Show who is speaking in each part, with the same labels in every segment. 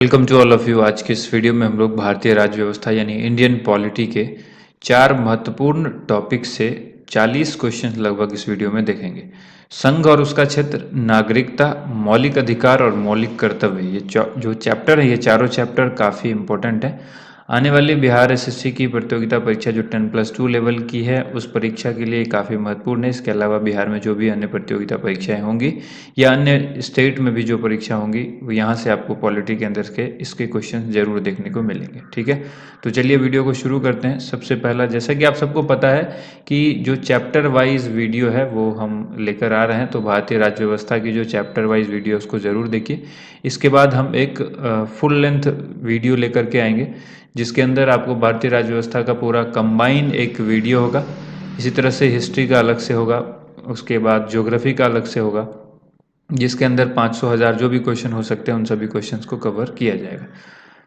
Speaker 1: Welcome to all of you. आज के इस वीडियो में हम लोग भारतीय राज्य व्यवस्था यानी इंडियन पॉलिटी के 4 महत्वपूर्ण टॉपिक से 40 क्वेश्चन लगभग इस वीडियो में देखेंगे। संघ और उसका क्षेत्र, नागरिकता, मौलिक अधिकार और मौलिक कर्तव्य, ये जो चैप्टर है, ये चारों चैप्टर काफ़ी इंपॉर्टेंट है। आने वाली बिहार एसएससी की प्रतियोगिता परीक्षा जो 10+2 लेवल की है, उस परीक्षा के लिए काफ़ी महत्वपूर्ण है। इसके अलावा बिहार में जो भी अन्य प्रतियोगिता परीक्षाएं होंगी या अन्य स्टेट में भी जो परीक्षा होंगी, वो यहाँ से आपको पॉलिटी के अंदर के इसके क्वेश्चन जरूर देखने को मिलेंगे। ठीक है, तो चलिए वीडियो को शुरू करते हैं। सबसे पहला, जैसा कि आप सबको पता है कि जो चैप्टर वाइज वीडियो है वो हम लेकर आ रहे हैं, तो भारतीय राज्य व्यवस्था की जो चैप्टर वाइज वीडियो है उसको ज़रूर देखिए। इसके बाद हम एक फुल लेंथ वीडियो लेकर के आएंगे जिसके अंदर आपको भारतीय राज्य व्यवस्था का पूरा कंबाइन एक वीडियो होगा। इसी तरह से हिस्ट्री का अलग से होगा, उसके बाद ज्योग्राफी का अलग से होगा, जिसके अंदर 500 1000 जो भी क्वेश्चन हो सकते हैं उन सभी क्वेश्चंस को कवर किया जाएगा।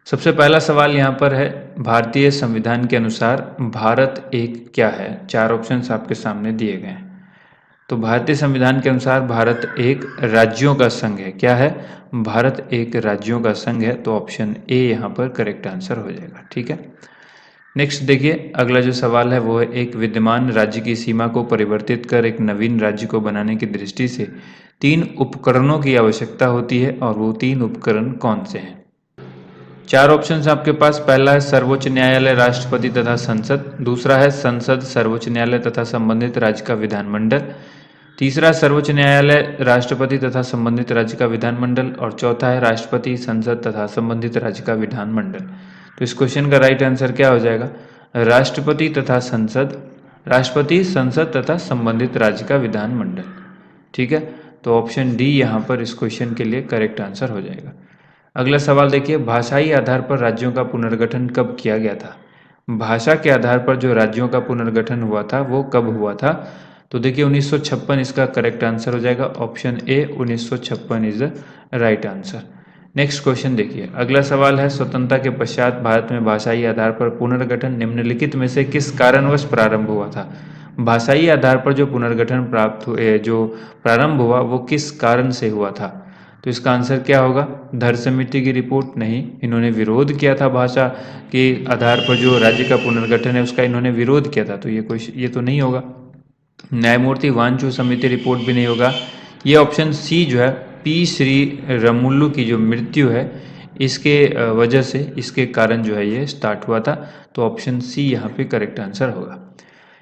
Speaker 1: सबसे पहला सवाल यहाँ पर है, भारतीय संविधान के अनुसार भारत एक क्या है? 4 ऑप्शंस आपके सामने दिए गए हैं। तो भारतीय संविधान के अनुसार भारत एक राज्यों का संघ है। क्या है? भारत एक राज्यों का संघ है, तो ऑप्शन ए यहाँ पर करेक्ट आंसर हो जाएगा। ठीक है, नेक्स्ट देखिए, अगला जो सवाल है वो है, एक विद्यमान राज्य की सीमा को परिवर्तित कर एक नवीन राज्य को बनाने की दृष्टि से 3 उपकरणों की आवश्यकता होती है और वो 3 उपकरण कौन से हैं? 4 ऑप्शंस आपके पास। पहला है सर्वोच्च न्यायालय, राष्ट्रपति तथा संसद। दूसरा है संसद, सर्वोच्च न्यायालय तथा संबंधित राज्य का विधानमंडल। तीसरा सर्वोच्च न्यायालय, राष्ट्रपति तथा संबंधित राज्य का विधानमंडल। और चौथा है राष्ट्रपति, संसद तथा संबंधित राज्य का विधानमंडल। तो इस क्वेश्चन का राइट आंसर क्या हो जाएगा? राष्ट्रपति तथा संसद, राष्ट्रपति, संसद तथा संबंधित राज्य का विधानमंडल। ठीक है, तो ऑप्शन डी यहाँ पर इस क्वेश्चन के लिए करेक्ट आंसर हो जाएगा। अगला सवाल देखिए, भाषाई आधार पर राज्यों का पुनर्गठन कब किया गया था? भाषा के आधार पर जो राज्यों का पुनर्गठन हुआ था वो कब हुआ था? तो देखिए 1956 इसका करेक्ट आंसर हो जाएगा। Option A 1956 is the right answer. Next question देखिए, अगला सवाल है, स्वतंत्रता के पश्चात भारत में भाषाई आधार पर पुनर्गठन निम्नलिखित में से किस कारणवश प्रारंभ हुआ था? भाषाई आधार पर जो पुनर्गठन जो प्रारंभ हुआ वो किस कारण से हुआ था? तो इसका आंसर क्या होगा? धर समिति की रिपोर्ट नहीं, इन्होंने विरोध किया था भाषा के आधार पर जो राज्य का पुनर्गठन है उसका इन्होंने विरोध किया था, तो ये तो नहीं होगा। न्यायमूर्ति वांचू समिति रिपोर्ट भी नहीं होगा। ये ऑप्शन सी जो है, पी श्री रमुल्लू की जो मृत्यु है इसके वजह से, इसके कारण जो है ये स्टार्ट हुआ था, तो ऑप्शन सी यहाँ पे करेक्ट आंसर होगा।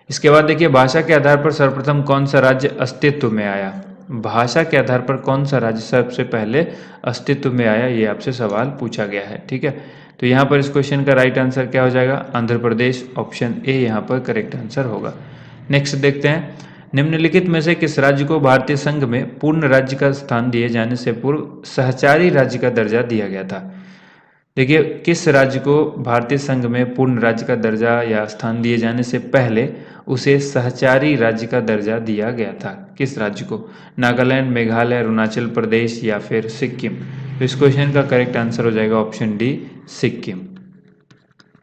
Speaker 1: इसके बाद देखिए, भाषा के आधार पर सर्वप्रथम कौन सा राज्य अस्तित्व में आया? भाषा के आधार पर कौन सा राज्य सबसे पहले अस्तित्व में आया, ये आपसे सवाल पूछा गया है। ठीक है, तो यहाँ पर इस क्वेश्चन का राइट आंसर क्या हो जाएगा? आंध्र प्रदेश। ऑप्शन ए यहाँ पर करेक्ट आंसर होगा। नेक्स्ट देखते हैं, निम्नलिखित में से किस राज्य को भारतीय संघ में पूर्ण राज्य का स्थान दिए जाने से पूर्व सहचारी राज्य का दर्जा दिया गया था? देखिए, किस राज्य को भारतीय संघ में पूर्ण राज्य का दर्जा या स्थान दिए जाने से पहले उसे सहचारी राज्य का दर्जा दिया गया था? किस राज्य को? नागालैंड, मेघालय, अरुणाचल प्रदेश या फिर सिक्किम? तो इस क्वेश्चन का करेक्ट आंसर हो जाएगा ऑप्शन डी, सिक्किम।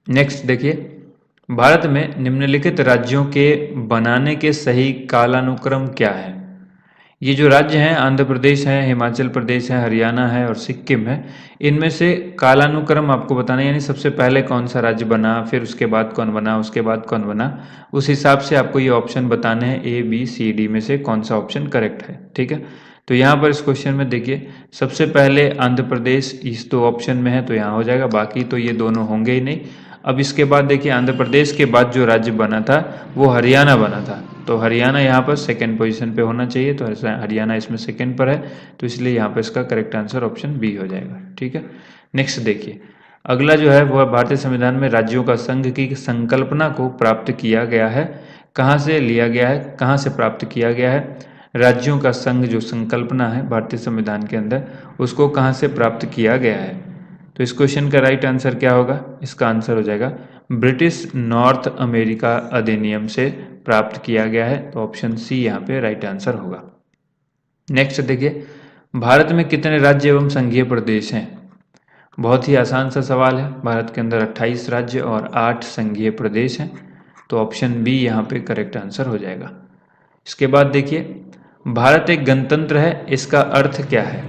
Speaker 1: नेक्स्ट देखिए, भारत में निम्नलिखित राज्यों के बनाने के सही कालानुक्रम क्या है? ये जो राज्य हैं, आंध्र प्रदेश है, हिमाचल प्रदेश है, हरियाणा है और सिक्किम है, इनमें से कालानुक्रम आपको बताना है, यानी सबसे पहले कौन सा राज्य बना, फिर उसके बाद कौन बना, उसके बाद कौन बना, उस हिसाब से आपको ये ऑप्शन बताने हैं, ए बी सी डी में से कौन सा ऑप्शन करेक्ट है। ठीक है, तो यहाँ पर इस क्वेश्चन में देखिए, सबसे पहले आंध्र प्रदेश इस 2 ऑप्शन में है तो यहाँ हो जाएगा, बाकी तो ये दोनों होंगे ही नहीं। अब इसके बाद देखिए, आंध्र प्रदेश के बाद जो राज्य बना था वो हरियाणा बना था, तो हरियाणा यहाँ पर सेकंड पोजीशन पे होना चाहिए, तो हरियाणा इसमें सेकंड पर है, तो इसलिए यहाँ पर इसका करेक्ट आंसर ऑप्शन बी हो जाएगा। ठीक है, नेक्स्ट देखिए, अगला जो है वह भारतीय संविधान में राज्यों का संघ की संकल्पना को प्राप्त किया गया है। कहाँ से लिया गया है, कहाँ से प्राप्त किया गया है? राज्यों का संघ जो संकल्पना है भारतीय संविधान के अंदर, उसको कहाँ से प्राप्त किया गया है? तो इस क्वेश्चन का राइट आंसर क्या होगा? इसका आंसर हो जाएगा ब्रिटिश नॉर्थ अमेरिका अधिनियम से प्राप्त किया गया है, तो ऑप्शन सी यहाँ पे राइट आंसर होगा। नेक्स्ट देखिए, भारत में कितने राज्य एवं संघीय प्रदेश हैं? बहुत ही आसान सा सवाल है। भारत के अंदर 28 राज्य और 8 संघीय प्रदेश हैं, तो ऑप्शन बी यहाँ पे करेक्ट आंसर हो जाएगा। इसके बाद देखिए, भारत एक गणतंत्र है, इसका अर्थ क्या है?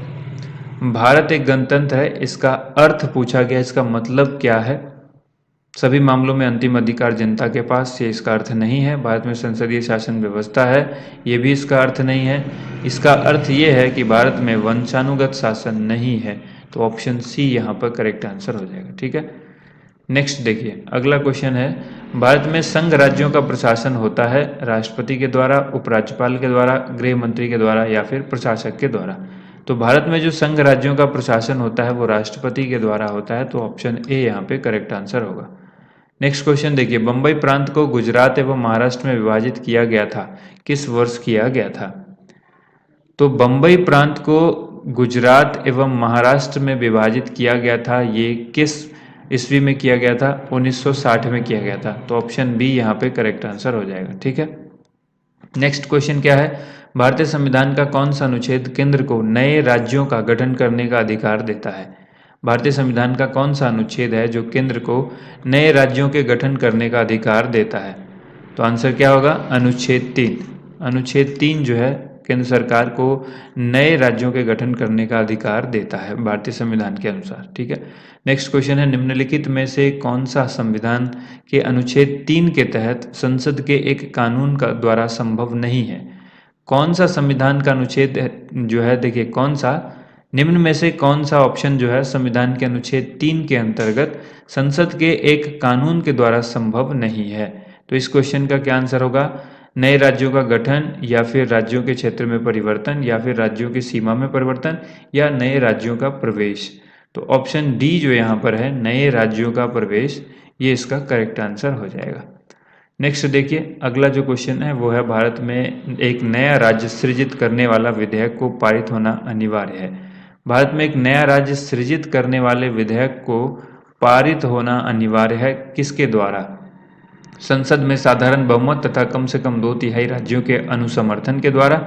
Speaker 1: भारत एक गणतंत्र है, इसका अर्थ पूछा गया, इसका मतलब क्या है? सभी मामलों में अंतिम अधिकार जनता के पास, ये इसका अर्थ नहीं है। भारत में संसदीय शासन व्यवस्था है, ये भी इसका अर्थ नहीं है। इसका अर्थ ये है कि भारत में वंशानुगत शासन नहीं है। तो ऑप्शन सी यहाँ पर करेक्ट आंसर हो जाएगा। ठीक है, नेक्स्ट देखिए, अगला क्वेश्चन है, भारत में संघ राज्यों का प्रशासन होता है राष्ट्रपति के द्वारा, उपराज्यपाल के द्वारा, गृह मंत्री के द्वारा या फिर प्रशासक के द्वारा? तो भारत में जो संघ राज्यों का प्रशासन होता है वो राष्ट्रपति के द्वारा होता है। तो ऑप्शन ए यहाँ पे करेक्ट आंसर होगा। नेक्स्ट क्वेश्चन देखिए, बंबई प्रांत को गुजरात एवं महाराष्ट्र में विभाजित किया गया था, किस वर्ष किया गया था? तो बंबई प्रांत को गुजरात एवं महाराष्ट्र में विभाजित किया गया था, ये किस ईस्वी में किया गया था? 1960 में किया गया था। तो ऑप्शन बी यहाँ पे करेक्ट आंसर हो जाएगा। ठीक है, नेक्स्ट क्वेश्चन क्या है, भारतीय संविधान का कौन सा अनुच्छेद केंद्र को नए राज्यों का गठन करने का अधिकार देता है? भारतीय संविधान का कौन सा अनुच्छेद है जो केंद्र को नए राज्यों के गठन करने का अधिकार देता है? तो आंसर क्या होगा? अनुच्छेद 3। अनुच्छेद 3 जो है केंद्र सरकार को नए राज्यों के गठन करने का अधिकार देता है भारतीय संविधान के अनुसार। ठीक है, नेक्स्ट क्वेश्चन है, निम्नलिखित में से कौन सा संविधान के अनुच्छेद 3 के तहत संसद के एक कानून का द्वारा संभव नहीं है? कौन सा संविधान का अनुच्छेद जो है, देखिए कौन सा, निम्न में से कौन सा ऑप्शन जो है संविधान के अनुच्छेद 3 के अंतर्गत संसद के एक कानून के द्वारा संभव नहीं है? तो इस क्वेश्चन का क्या आंसर होगा? नए राज्यों का गठन, या फिर राज्यों के क्षेत्र में परिवर्तन, या फिर राज्यों की सीमा में परिवर्तन, या नए राज्यों का प्रवेश? तो ऑप्शन डी जो यहाँ पर है, नए राज्यों का प्रवेश, ये इसका करेक्ट आंसर हो जाएगा। नेक्स्ट देखिए, अगला जो क्वेश्चन है वो है, भारत में एक नया राज्य सृजित करने वाला विधेयक को पारित होना अनिवार्य है। भारत में एक नया राज्य सृजित करने वाले विधेयक को पारित होना अनिवार्य है, किसके द्वारा? संसद में साधारण बहुमत तथा कम से कम 2/3 राज्यों के अनुसमर्थन के द्वारा,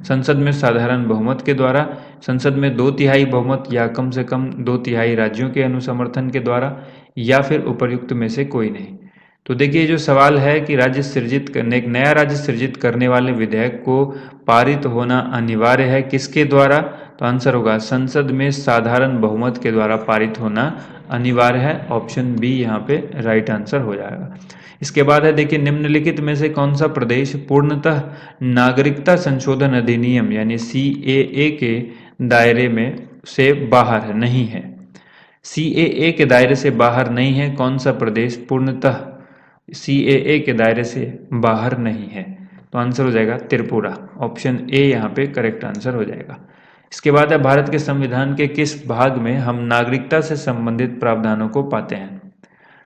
Speaker 1: संसद में साधारण बहुमत के द्वारा, संसद में 2/3 बहुमत या कम से कम 2/3 राज्यों के अनुसमर्थन के द्वारा, या फिर उपर्युक्त में से कोई नहीं। तो देखिए, जो सवाल है कि राज्य सृजित करने, एक नया राज्य सृजित करने वाले विधेयक को पारित होना अनिवार्य है, किसके द्वारा? तो आंसर होगा संसद में साधारण बहुमत के द्वारा पारित होना अनिवार्य है। ऑप्शन बी यहाँ पे राइट आंसर हो जाएगा। इसके बाद है, देखिए निम्नलिखित में से कौन सा प्रदेश पूर्णतः नागरिकता संशोधन अधिनियम यानी CAA के दायरे में से बाहर नहीं है? CAA के दायरे से बाहर नहीं है, कौन सा प्रदेश पूर्णतः CAA के दायरे से बाहर नहीं है? तो आंसर हो जाएगा त्रिपुरा। ऑप्शन ए यहाँ पे करेक्ट आंसर हो जाएगा। इसके बाद है, भारत के संविधान के किस भाग में हम नागरिकता से संबंधित प्रावधानों को पाते हैं?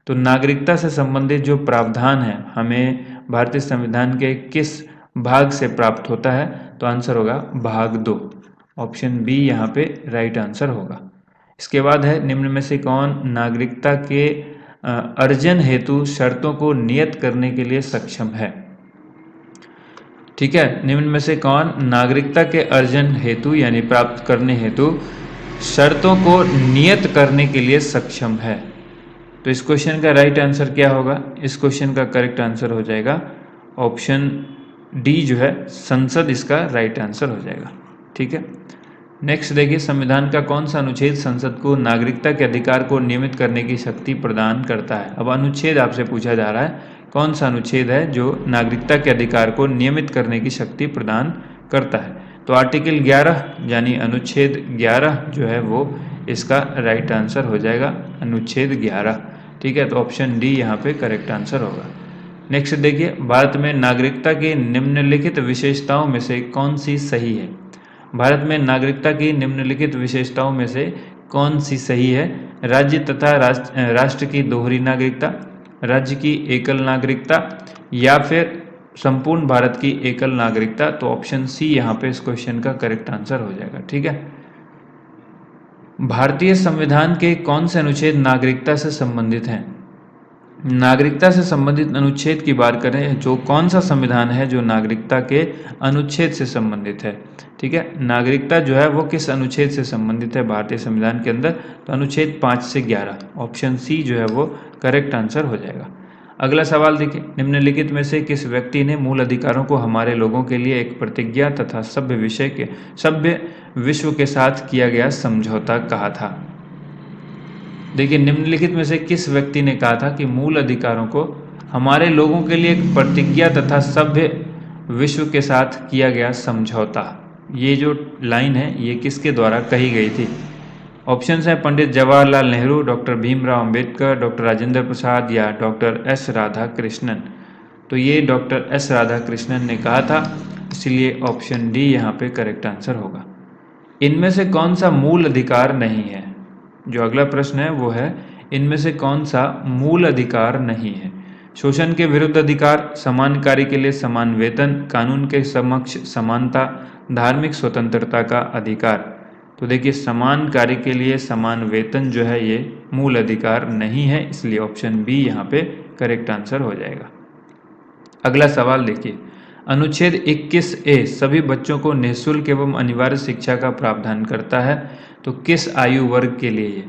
Speaker 1: तो नागरिकता से संबंधित जो प्रावधान है हमें भारतीय संविधान के किस भाग से प्राप्त होता है? तो आंसर होगा भाग 2। ऑप्शन बी यहाँ पे राइट आंसर होगा। इसके बाद है, निम्न में से कौन नागरिकता के अर्जन हेतु शर्तों को नियत करने के लिए सक्षम है? ठीक है, निम्न में से कौन नागरिकता के अर्जन हेतु यानी प्राप्त करने हेतु शर्तों को नियत करने के लिए सक्षम है? तो इस क्वेश्चन का राइट आंसर क्या होगा? इस क्वेश्चन का करेक्ट आंसर हो जाएगा ऑप्शन डी जो है संसद, इसका राइट आंसर हो जाएगा। ठीक है, नेक्स्ट देखिए, संविधान का कौन सा अनुच्छेद संसद को नागरिकता के अधिकार को नियमित करने की शक्ति प्रदान करता है? अब अनुच्छेद आपसे पूछा जा रहा है, कौन सा अनुच्छेद है जो नागरिकता के अधिकार को नियमित करने की शक्ति प्रदान करता है? तो आर्टिकल 11 यानी अनुच्छेद 11 जो है वो इसका राइट आंसर हो जाएगा, अनुच्छेद 11। ठीक है, तो ऑप्शन डी यहाँ पे करेक्ट आंसर होगा। नेक्स्ट देखिए, भारत में नागरिकता की निम्नलिखित विशेषताओं में से कौन सी सही है? भारत में नागरिकता की निम्नलिखित विशेषताओं में से कौन सी सही है? राज्य तथा राष्ट्र की दोहरी नागरिकता, राज्य की एकल नागरिकता, या फिर संपूर्ण भारत की एकल नागरिकता? तो ऑप्शन सी यहाँ पे इस क्वेश्चन का करेक्ट आंसर हो जाएगा। ठीक है, भारतीय संविधान के कौन से अनुच्छेद नागरिकता से संबंधित हैं? नागरिकता से संबंधित अनुच्छेद की बात करें, जो कौन सा संविधान है जो नागरिकता के अनुच्छेद से संबंधित है? ठीक है, नागरिकता जो है वो किस अनुच्छेद से संबंधित है भारतीय संविधान के अंदर? तो अनुच्छेद 5 से 11। ऑप्शन सी जो है वो करेक्ट आंसर हो जाएगा। अगला सवाल देखिए, निम्नलिखित में से किस व्यक्ति ने मूल अधिकारों को हमारे लोगों के लिए एक प्रतिज्ञा तथा सभ्य विश्व के साथ किया गया समझौता कहा था? देखिए, निम्नलिखित में से किस व्यक्ति ने कहा था कि मूल अधिकारों को हमारे लोगों के लिए एक प्रतिज्ञा तथा सभ्य विश्व के साथ किया गया समझौता? ये जो लाइन है ये किसके द्वारा कही गई थी? ऑप्शंस हैं पंडित जवाहरलाल नेहरू, डॉक्टर भीमराव अंबेडकर, डॉक्टर राजेंद्र प्रसाद या डॉक्टर एस राधाकृष्णन। तो ये डॉक्टर एस राधाकृष्णन ने कहा था, इसलिए ऑप्शन डी यहाँ पे करेक्ट आंसर होगा। इनमें से कौन सा मूल अधिकार नहीं है? जो अगला प्रश्न है वो है, इनमें से कौन सा मूल अधिकार नहीं है? शोषण के विरुद्ध अधिकार, समान कार्य के लिए समान वेतन, कानून के समक्ष समानता, धार्मिक स्वतंत्रता का अधिकार। तो देखिए, समान कार्य के लिए समान वेतन जो है ये मूल अधिकार नहीं है, इसलिए ऑप्शन बी यहाँ पे करेक्ट आंसर हो जाएगा। अगला सवाल देखिए, अनुच्छेद 21A सभी बच्चों को निःशुल्क एवं अनिवार्य शिक्षा का प्रावधान करता है, तो किस आयु वर्ग के लिए?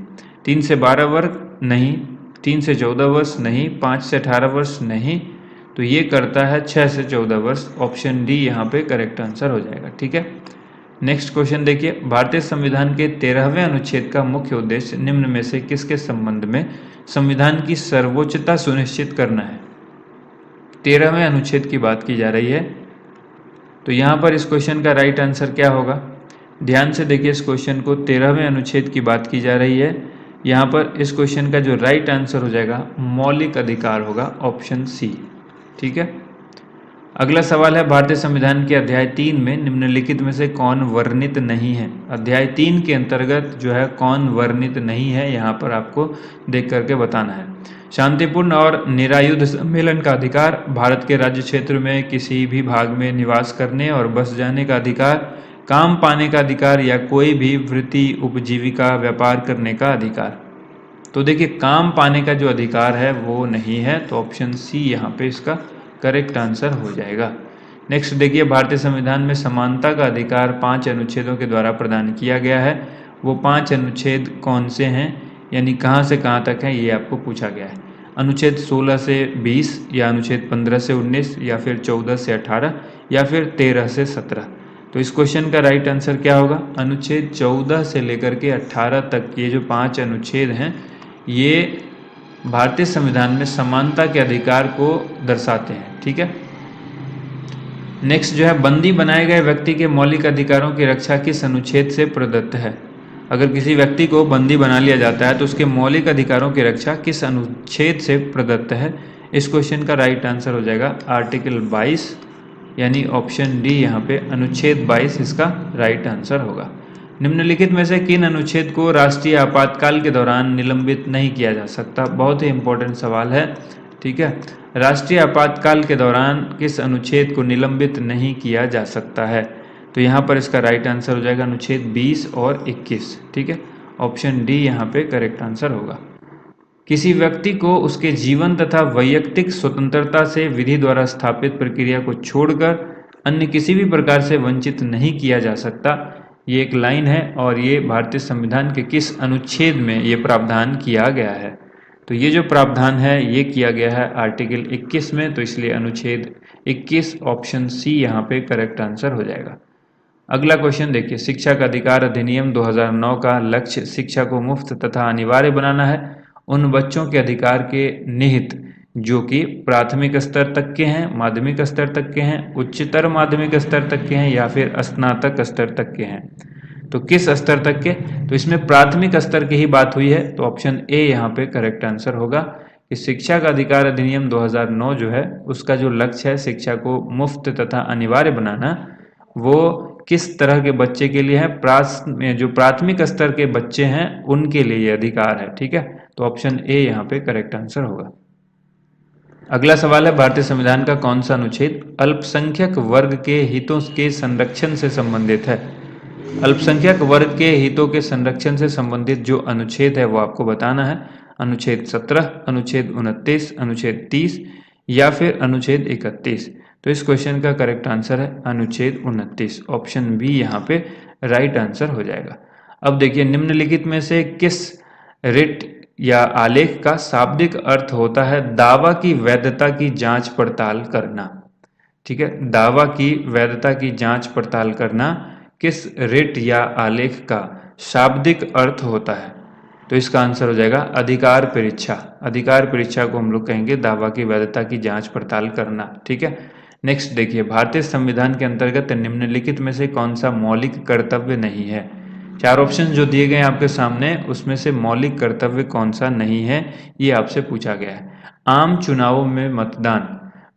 Speaker 1: 3 से 12 वर्ग नहीं, 3 से 14 वर्ष नहीं, 5 से 18 वर्ष नहीं, तो ये करता है 6 से 14 वर्ष। ऑप्शन डी यहाँ पे करेक्ट आंसर हो जाएगा। ठीक है, नेक्स्ट क्वेश्चन देखिए, भारतीय संविधान के 13वें अनुच्छेद का मुख्य उद्देश्य निम्न में से किसके संबंध में संविधान की सर्वोच्चता सुनिश्चित करना है? 13वें अनुच्छेद की बात की जा रही है, तो यहाँ पर इस क्वेश्चन का राइट आंसर क्या होगा? ध्यान से देखिए, इस क्वेश्चन को 13वें अनुच्छेद की बात की जा रही है। यहाँ पर इस क्वेश्चन का जो राइट आंसर हो जाएगा मौलिक अधिकार होगा, ऑप्शन सी। ठीक है, अगला सवाल है, भारतीय संविधान के अध्याय 3 में निम्नलिखित में से कौन वर्णित नहीं है? अध्याय 3 के अंतर्गत जो है कौन वर्णित नहीं है, यहाँ पर आपको देख करके बताना है। शांतिपूर्ण और निरायुध सम्मेलन का अधिकार, भारत के राज्य क्षेत्र में किसी भी भाग में निवास करने और बस जाने का अधिकार, काम पाने का अधिकार या कोई भी वृत्ति उपजीविका व्यापार करने का अधिकार। तो देखिए, काम पाने का जो अधिकार है वो नहीं है, तो ऑप्शन सी यहाँ पे इसका करेक्ट आंसर हो जाएगा। नेक्स्ट देखिए, भारतीय संविधान में समानता का अधिकार 5 अनुच्छेदों के द्वारा प्रदान किया गया है। वो 5 अनुच्छेद कौन से हैं, यानी कहाँ से कहाँ तक है, ये आपको पूछा गया है। अनुच्छेद 16 से 20 या अनुच्छेद 15 से 19 या फिर 14 से 18 या फिर 13 से 17। तो इस क्वेश्चन का राइट आंसर क्या होगा? अनुच्छेद 14 से लेकर के 18 तक ये जो 5 अनुच्छेद हैं ये भारतीय संविधान में समानता के अधिकार को दर्शाते हैं। ठीक है, नेक्स्ट जो है, बंदी बनाए गए व्यक्ति के मौलिक अधिकारों की रक्षा किस अनुच्छेद से प्रदत्त है? अगर किसी व्यक्ति को बंदी बना लिया जाता है तो उसके मौलिक अधिकारों की रक्षा किस अनुच्छेद से प्रदत्त है? इस क्वेश्चन का राइट आंसर हो जाएगा आर्टिकल 22, यानी ऑप्शन डी यहाँ पे अनुच्छेद 22 इसका राइट आंसर होगा। निम्नलिखित में से किन अनुच्छेद को राष्ट्रीय आपातकाल के दौरान निलंबित नहीं किया जा सकता? बहुत ही इंपॉर्टेंट सवाल है। ठीक है, राष्ट्रीय आपातकाल के दौरान किस अनुच्छेद को निलंबित नहीं किया जा सकता है? तो यहाँ पर इसका राइट आंसर हो जाएगा अनुच्छेद 20 और 21। ठीक है, ऑप्शन डी यहाँ पे करेक्ट आंसर होगा। किसी व्यक्ति को उसके जीवन तथा वैयक्तिक स्वतंत्रता से विधि द्वारा स्थापित प्रक्रिया को छोड़कर अन्य किसी भी प्रकार से वंचित नहीं किया जा सकता, ये एक लाइन है और ये भारतीय संविधान के किस अनुच्छेद में ये प्रावधान किया गया है? तो ये जो प्रावधान है ये किया गया है आर्टिकल 21 में, तो इसलिए अनुच्छेद 21 ऑप्शन सी यहाँ पे करेक्ट आंसर हो जाएगा। अगला क्वेश्चन देखिए, शिक्षा का अधिकार अधिनियम 2009 का लक्ष्य शिक्षा को मुफ्त तथा अनिवार्य बनाना है। उन बच्चों के अधिकार के निहित जो कि प्राथमिक स्तर तक के हैं, माध्यमिक स्तर तक के हैं, उच्चतर माध्यमिक स्तर तक के हैं या फिर स्नातक स्तर तक के हैं। तो किस स्तर तक के? तो इसमें प्राथमिक स्तर की ही बात हुई है, तो ऑप्शन ए यहाँ पे करेक्ट आंसर होगा कि शिक्षा का अधिकार अधिनियम 2009 जो है उसका जो लक्ष्य है शिक्षा को मुफ्त तथा अनिवार्य बनाना, वो किस तरह के बच्चे के लिए है? जो प्राथमिक स्तर के बच्चे हैं उनके लिए ये अधिकार है। ठीक है, तो ऑप्शन ए यहाँ पे करेक्ट आंसर होगा। अगला सवाल है, भारतीय संविधान का कौन सा अनुच्छेद अल्पसंख्यक वर्ग के हितों के संरक्षण से संबंधित है? अल्पसंख्यक वर्ग के हितों के संरक्षण से संबंधित जो अनुच्छेद है वो आपको बताना है। अनुच्छेद 17, अनुच्छेद 29, अनुच्छेद 30 या फिर अनुच्छेद 31। तो इस क्वेश्चन का करेक्ट आंसर है अनुच्छेद 29, ऑप्शन बी यहाँ पे राइट आंसर हो जाएगा। अब देखिए, निम्नलिखित में से किस रिट या आलेख का शाब्दिक अर्थ होता है दावा की वैधता की जांच पड़ताल करना। ठीक है, दावा की वैधता की जांच पड़ताल करना किस रिट या आलेख का शाब्दिक अर्थ होता है? तो इसका आंसर हो जाएगा अधिकार परीक्षा। अधिकार परीक्षा को हम लोग कहेंगे दावा की वैधता की जांच पड़ताल करना। ठीक है, नेक्स्ट देखिए, भारतीय संविधान के अंतर्गत निम्नलिखित में से कौन सा मौलिक कर्तव्य नहीं है? चार ऑप्शन जो दिए गए हैं आपके सामने, उसमें से मौलिक कर्तव्य कौन सा नहीं है, ये आपसे पूछा गया है। आम चुनावों में मतदान,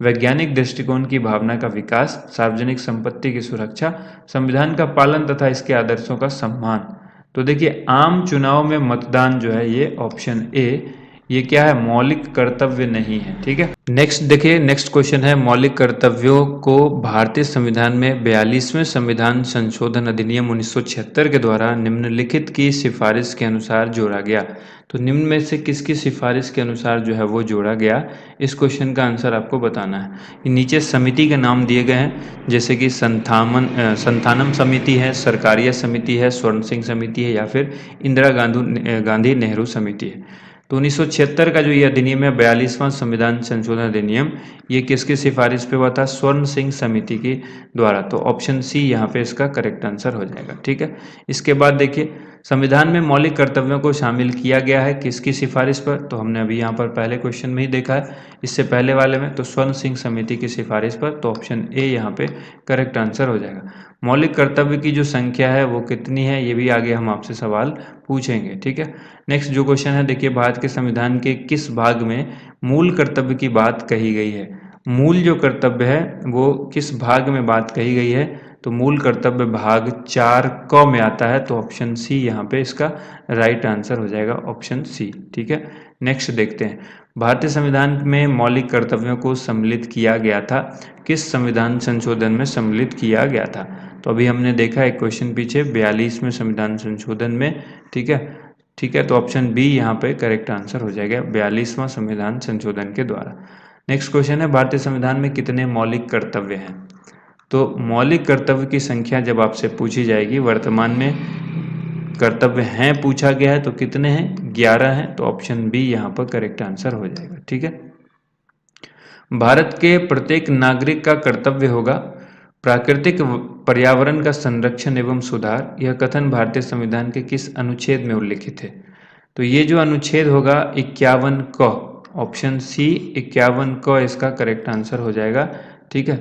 Speaker 1: वैज्ञानिक दृष्टिकोण की भावना का विकास, सार्वजनिक संपत्ति की सुरक्षा, संविधान का पालन तथा इसके आदर्शों का सम्मान। तो देखिए, आम चुनाव में मतदान जो है ये ऑप्शन ए, ये क्या है? मौलिक कर्तव्य नहीं है। ठीक है, नेक्स्ट देखिए, नेक्स्ट क्वेश्चन है मौलिक कर्तव्यों को भारतीय संविधान में 42वें संविधान संशोधन अधिनियम 1976 के द्वारा निम्नलिखित की सिफारिश के अनुसार जोड़ा गया। तो निम्न में से किसकी सिफारिश के अनुसार जो है वो जोड़ा गया? इस क्वेश्चन का आंसर आपको बताना है। नीचे समिति के नाम दिए गए हैं, जैसे कि संथानम समिति है, सरकारिया समिति है, स्वर्ण सिंह समिति है, या फिर इंदिरा गांधी नेहरू समिति है। तो 1976 का जो ये अधिनियम है, 42वां संविधान संशोधन अधिनियम, ये किसकी सिफारिश पे हुआ था? स्वर्ण सिंह समिति के द्वारा। तो ऑप्शन सी यहाँ पे इसका करेक्ट आंसर हो जाएगा। ठीक है, इसके बाद देखिए, संविधान में मौलिक कर्तव्यों को शामिल किया गया है किसकी सिफारिश पर? तो हमने अभी यहाँ पर पहले क्वेश्चन में ही देखा है, इससे पहले वाले में, तो स्वर्ण सिंह समिति की सिफारिश पर। तो ऑप्शन ए यहाँ पे करेक्ट आंसर हो जाएगा। मौलिक कर्तव्य की जो संख्या है वो कितनी है, ये भी आगे हम आपसे सवाल पूछेंगे। ठीक है, नेक्स्ट जो क्वेश्चन है देखिए, भारत के संविधान के किस भाग में मूल कर्तव्य की बात कही गई है? मूल जो कर्तव्य है वो किस भाग में बात कही गई है? तो मूल कर्तव्य भाग 4 क में आता है। तो ऑप्शन सी यहाँ पे इसका राइट आंसर हो जाएगा, ऑप्शन सी। ठीक है, नेक्स्ट देखते हैं, भारतीय संविधान में मौलिक कर्तव्यों को सम्मिलित किया गया था किस संविधान संशोधन में सम्मिलित किया गया था? तो अभी हमने देखा एक क्वेश्चन पीछे 42वें संविधान संशोधन में। ठीक है, ठीक है, तो ऑप्शन बी यहाँ पे करेक्ट आंसर हो जाएगा, 42वां संविधान संशोधन के द्वारा। नेक्स्ट क्वेश्चन है, भारतीय संविधान में कितने मौलिक कर्तव्य हैं? तो मौलिक कर्तव्य की संख्या जब आपसे पूछी जाएगी, वर्तमान में कर्तव्य हैं पूछा गया है, तो कितने हैं? 11 हैं। तो ऑप्शन बी यहाँ पर करेक्ट आंसर हो जाएगा। ठीक है, भारत के प्रत्येक नागरिक का कर्तव्य होगा प्राकृतिक पर्यावरण का संरक्षण एवं सुधार। यह कथन भारतीय संविधान के किस अनुच्छेद में उल्लिखित है? तो ये जो अनुच्छेद होगा 51 क, ऑप्शन सी 51 क इसका करेक्ट आंसर हो जाएगा। ठीक है,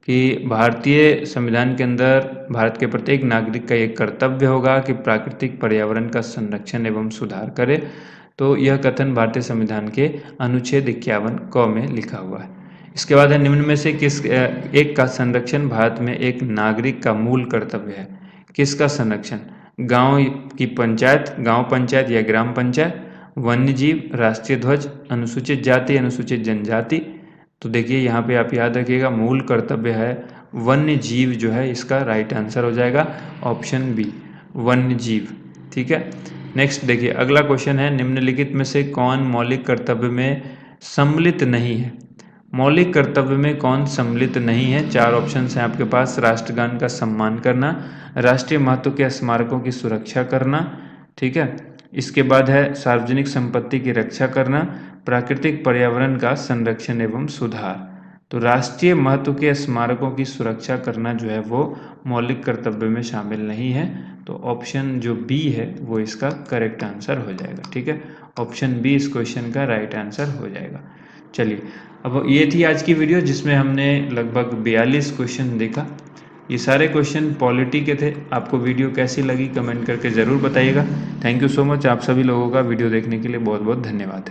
Speaker 1: कि भारतीय संविधान के अंदर भारत के प्रत्येक नागरिक का एक कर्तव्य होगा कि प्राकृतिक पर्यावरण का संरक्षण एवं सुधार करे। तो यह कथन भारतीय संविधान के अनुच्छेद 51 क में लिखा हुआ है। इसके बाद है, निम्न में से किस एक का संरक्षण भारत में एक नागरिक का मूल कर्तव्य है? किसका संरक्षण? गांव की पंचायत, गांव पंचायत या ग्राम पंचायत, वन्य जीव, राष्ट्रीय ध्वज, अनुसूचित जाति, अनुसूचित जनजाति। तो देखिए यहाँ पे आप याद रखिएगा, मूल कर्तव्य है वन्य जीव, जो है इसका राइट आंसर हो जाएगा, ऑप्शन बी वन्य जीव। ठीक है, नेक्स्ट देखिए, अगला क्वेश्चन है, निम्नलिखित में से कौन मौलिक कर्तव्य में सम्मिलित नहीं है? मौलिक कर्तव्य में कौन सम्मिलित नहीं है? चार ऑप्शन हैं आपके पास, राष्ट्रगान का सम्मान करना, राष्ट्रीय महत्व के स्मारकों की सुरक्षा करना, ठीक है, इसके बाद है सार्वजनिक संपत्ति की रक्षा करना, प्राकृतिक पर्यावरण का संरक्षण एवं सुधार। तो राष्ट्रीय महत्व के स्मारकों की सुरक्षा करना जो है वो मौलिक कर्तव्य में शामिल नहीं है। तो ऑप्शन जो बी है वो इसका करेक्ट आंसर हो जाएगा। ठीक है, ऑप्शन बी इस क्वेश्चन का राइट आंसर हो जाएगा। चलिए, अब ये थी आज की वीडियो जिसमें हमने लगभग 42 क्वेश्चन देखा। ये सारे क्वेश्चन पॉलिटी के थे। आपको वीडियो कैसी लगी कमेंट करके ज़रूर बताइएगा। थैंक यू सो मच, आप सभी लोगों का वीडियो देखने के लिए बहुत बहुत धन्यवाद।